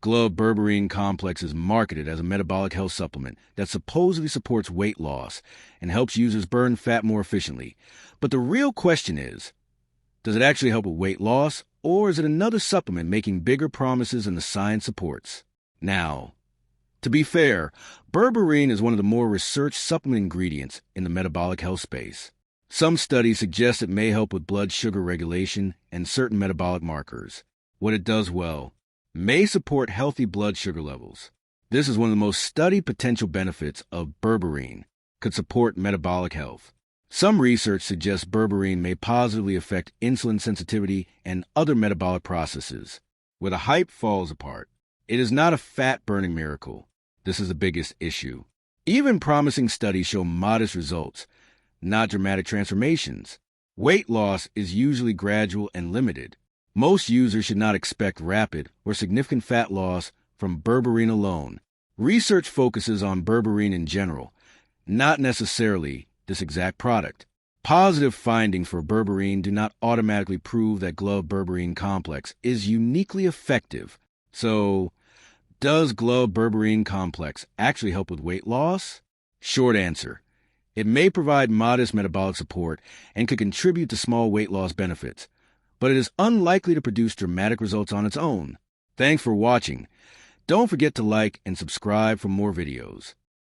Glov Berberine Complex is marketed as a metabolic health supplement that supposedly supports weight loss and helps users burn fat more efficiently. But the real question is, does it actually help with weight loss, or is it another supplement making bigger promises than the science supports? Now, to be fair, berberine is one of the more researched supplement ingredients in the metabolic health space. Some studies suggest it may help with blood sugar regulation and certain metabolic markers. What it does well may support healthy blood sugar levels. This is one of the most studied potential benefits of berberine, could support metabolic health. Some research suggests berberine may positively affect insulin sensitivity and other metabolic processes. Where the hype falls apart, it is not a fat-burning miracle. This is the biggest issue. Even promising studies show modest results, not dramatic transformations. Weight loss is usually gradual and limited. Most users should not expect rapid or significant fat loss from berberine alone. Research focuses on berberine in general, not necessarily this exact product. Positive findings for berberine do not automatically prove that Glov Berberine Complex is uniquely effective. So, does Glov Berberine Complex actually help with weight loss? Short answer: it may provide modest metabolic support and could contribute to small weight loss benefits, but it is unlikely to produce dramatic results on its own. Thanks for watching. Don't forget to like and subscribe for more videos.